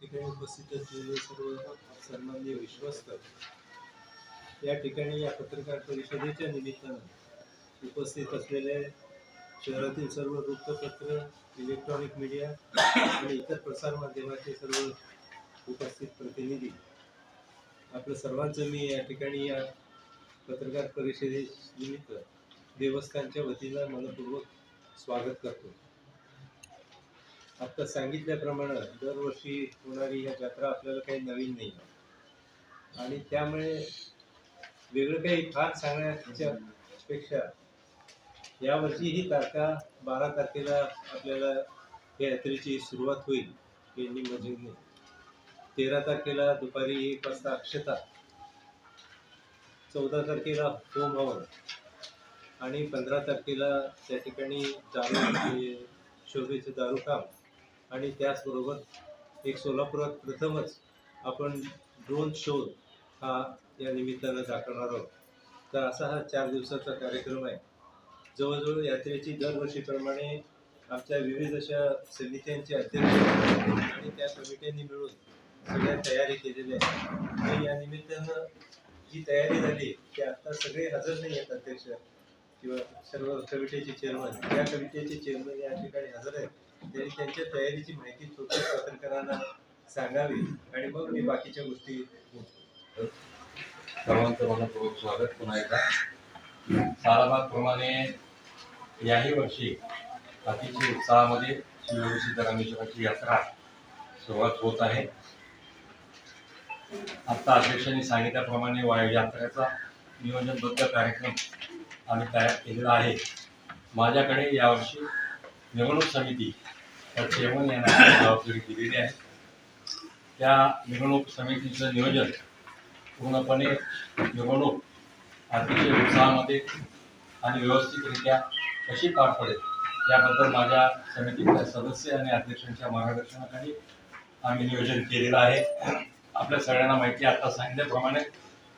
ठिकाणी उपस्थित असलेले सर्व सन्माननीय विश्वस्त, या ठिकाणी या पत्रकार परिषदेच्या निमित्तानं उपस्थित असलेले शहरातील सर्व वृत्तपत्र, इलेक्ट्रॉनिक मीडिया आणि इतर प्रसारमाध्यमाचे सर्व उपस्थित प्रतिनिधी, आपलं सर्वांचं मी या ठिकाणी या पत्रकार परिषदेनिमित्त देवस्थानच्या वतीनं मनपूर्वक स्वागत करतो. आता सांगितल्याप्रमाणे दरवर्षी होणारी ह्या जत्रा आपल्याला काही नवीन नाही आणि त्यामुळे वेगळं काही फार सांगण्याच्या पेक्षा यावर्षी ही तारखा 12 तारखेला आपल्याला या यात्रेची सुरुवात होईल. पेंडी मस्जिदने 13 तारखेला दुपारी 1 वाजता अक्षता, 14 तारखेला होम हवन आणि 15 तारखेला त्या ठिकाणी शोभेचं दारूकाम आणि त्याचबरोबर एक सोलापुरात प्रथमच आपण ड्रोन शो हा या निमित्तानं दाखवणार आहोत. तर असा हा 4 दिवसाचा कार्यक्रम आहे. जवळजवळ यात्रेची दरवर्षीप्रमाणे आमच्या विविध अशा समित्यांचे अध्यक्ष आणि त्या कमिट्यांनी मिळून सगळ्या तयारी केलेल्या आहे. आणि या निमित्तानं जी तयारी झाली ते आता सगळे हजर नाही आहेत, अध्यक्ष किंवा सर्व कमिटीचे चेअरमन. त्या कमिटीचे चेअरमन या ठिकाणी हजर आहेत. त्यांनी त्यांच्या तयारीची माहिती थोडक्यात पत्रकारांना सांगावी आणि मग मी बाकीच्या गोष्टी बोलतो. सर्वांचं मनपूर्वक स्वागत पुन्हा एकदा. सालाबादप्रमाणे याही वर्षी अतिशय उत्साहामध्ये श्री सीतारामेश्वराची यात्रा सुरुवात होत आहे. आत्ता अध्यक्षांनी सांगितल्याप्रमाणे यात्रेचा नियोजनबद्ध कार्यक्रम आम्ही तयार केलेला आहे. माझ्याकडे यावर्षी निवडणूक समिती चेअरमन यांना जबाबदारी दिलेली आहे. त्या निवडणूक समितीचं नियोजन पूर्णपणे निवडणूक अतिशय उत्साहामध्ये आणि व्यवस्थितरित्या कशी पार पडेल याबद्दल माझ्या समितीच्या सदस्य आणि अध्यक्षांच्या मार्गदर्शनाखाली आम्ही नियोजन केलेलं आहे. आपल्या सगळ्यांना माहिती आहे, आता सांगितल्याप्रमाणे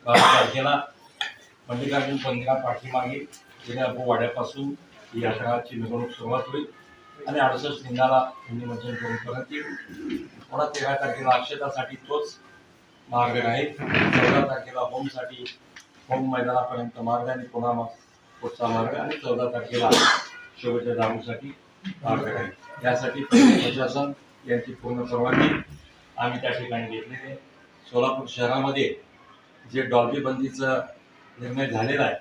12 तारखेला मल्लिकार्जुन पंदिरा पाठीमागे गेल्या वाड्यापासून ही यात्राची मिरवणूक सुरुवात होईल आणि 68 लिंगाला निमंत्रण करून परत येईल. पुन्हा 13 तारखेला अक्षतासाठी तोच मार्ग राहील. 14 तारखेला होमसाठी होम मैदानापर्यंत मार्ग आणि पुन्हा पुढचा मार्ग आणि 14 तारखेला शेवटच्या दारूसाठी मार्ग राहील. यासाठी प्रशासन यांची पूर्ण परवानगी आम्ही त्या ठिकाणी घेतलेली आहे. सोलापूर शहरामध्ये जे डॉल्बी बंदीचा निर्णय झालेला आहे,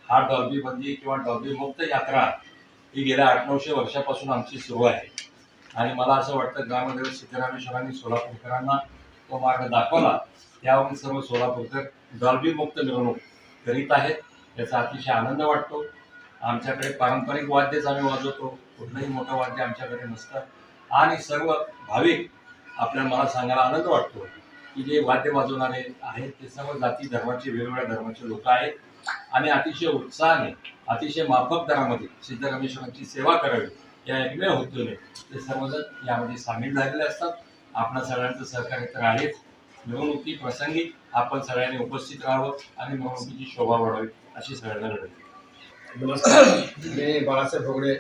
हा डॉल्बी बंदी किंवा डॉल्बी मुक्त यात्रा ही गेल्या 800-900 वर्षापासून आमची सुरू आहे आणि मला असं वाटतं ग्रामदेव सीतारामेश्वरांनी सोलापूरकरांना तो मार्ग दाखवला. त्यावरून सर्व सोलापूरकर डॉल्बी मुक्त मिरवणूक करीत आहेत. याचा अतिशय आनंद वाटतो. आमच्याकडे पारंपरिक वाद्यच आम्ही वाजवतो, कुठलंही मोठं वाद्य आमच्याकडे नसतं आणि सर्व भाविक आपल्याला मला सांगायला आनंद वाटतो की जे वाद्य वाजवणारे आहेत ते सर्व जाती धर्माचे वेगवेगळ्या धर्माचे लोक आहेत आणि अतिशय उत्साहाने अतिशय माफक दरामध्ये सिद्धरामेश्वरांची सेवा करावी या एकमेव हेतूने ते सर्वजण यामध्ये सामील झालेले असतात. आपल्या सगळ्यांचं सहकार्य तर आहेच. मिरवणुकी प्रसंगी आपण सगळ्यांनी उपस्थित राहावं आणि मिरवणुकीची शोभा वाढावी अशी सगळ्यांना विनंती. नमस्कार, मी बाळासाहेब भोगडे,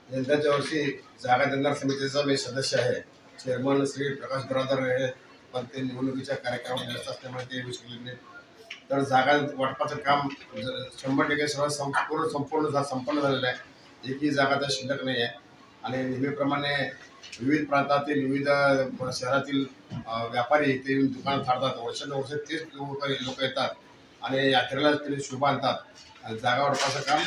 यंदाच्या वर्षी जागा देणार समितीचा मी सदस्य आहे. चेअरमन श्री प्रकाश बरादर हे पण ते निवडणुकीच्या कार्यक्रमात व्यस्त असल्यामुळे ते विसरले नाही. तर जागा वाटपाचं काम 100% सर्व संपूर्ण झालेलं आहे. एकही जागा तर शिल्लक नाही आहे आणि नेहमीप्रमाणे विविध प्रांतातील विविध शहरातील व्यापारी ते दुकानं थाडतात. वर्षानुवर्ष तेच लोक येतात आणि यात्रेला ते शुभ आणतात आणि जागा वाटपाचं काम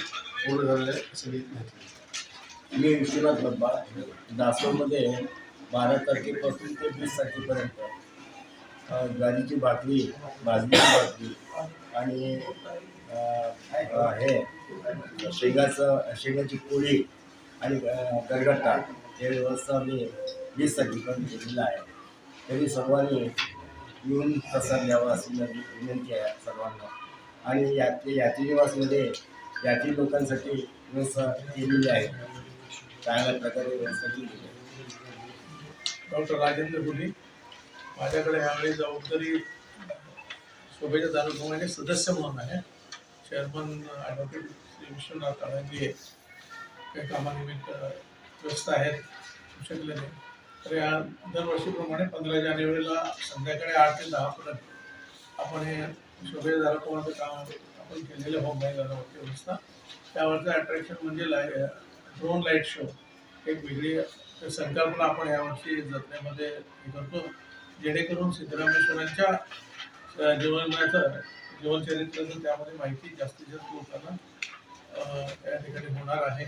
पूर्ण झालेलं आहे असं मी माहिती. मी विश्वनाथ बब्बा, दासोमध्ये 12 तारखेपासून ते 20 तारखेपर्यंत ज्वारीची भाकरी, बाजरीची भाकरी आणि शेंगाची पोळी आणि गरगट्टा हे व्यवस्था मी 20 तारखेपर्यंत केलेलं आहे. तरी सर्वांनी येऊन प्रसाद द्यावा अशी माझी विनंती आहे सर्वांना. आणि यात्रीनिवासमध्ये यात्री लोकांसाठी व्यवस्था केलेली आहे, चांगल्या प्रकारे व्यवस्था केलेली आहे. डॉक्टर राजेंद्र गुली, माझ्याकडे यावेळी जबाबदारी शोभेच्या दारूकामाचे सदस्य म्हणून आहे. चेअरमन ॲडव्होकेट श्री विश्वनाथ अडंगे काही कामानिमित्त व्यस्त आहेत, शकले नाही. तर या दरवर्षीप्रमाणे 15 जानेवारीला संध्याकाळी 8 ते 10 पर्यंत आपण हे शोभेच्या झाडाप्रमाणे काम आपण केलेले होम गार्डनवरती व्यवस्था. त्यावरचं अट्रॅक्शन म्हणजे ड्रोन लाईट शो, एक वेगळी संकल्पना आपण यावर्षी जत्रेमध्ये हे करतो, जेणेकरून सिद्धरामेश्वरांच्या जीवनचरित्राचं त्यामध्ये माहिती जास्तीत जास्त लोकांना त्या ठिकाणी होणार आहे.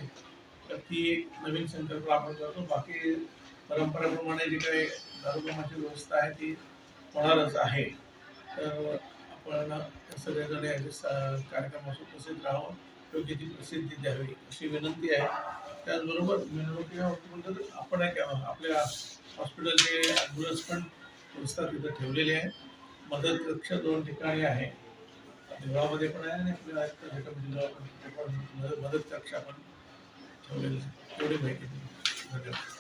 तर ती एक नवीन संकल्पना आपण करतो. बाकी परंपरेप्रमाणे जी काही दारूप्रमाणाची व्यवस्था आहे ती होणारच आहे. तर आपण सगळेजण याचे कार्यक्रमाशी उपस्थित राहावं, योग्य ती प्रसिद्धी द्यावी अशी विनंती आहे. त्याचबरोबर मिरवणुकीनंतर आपण आपल्या हॉस्पिटलचे ॲम्ब्युलन्स पण व्यवस्था तिथं ठेवलेली आहे. मदत कक्ष 2 ठिकाणी आहे, देवळामध्ये पण आहे आणि आपल्या जिल्हा पण मदत कक्ष आपण ठेवलेलं आहे. एवढी माहिती. धन्यवाद.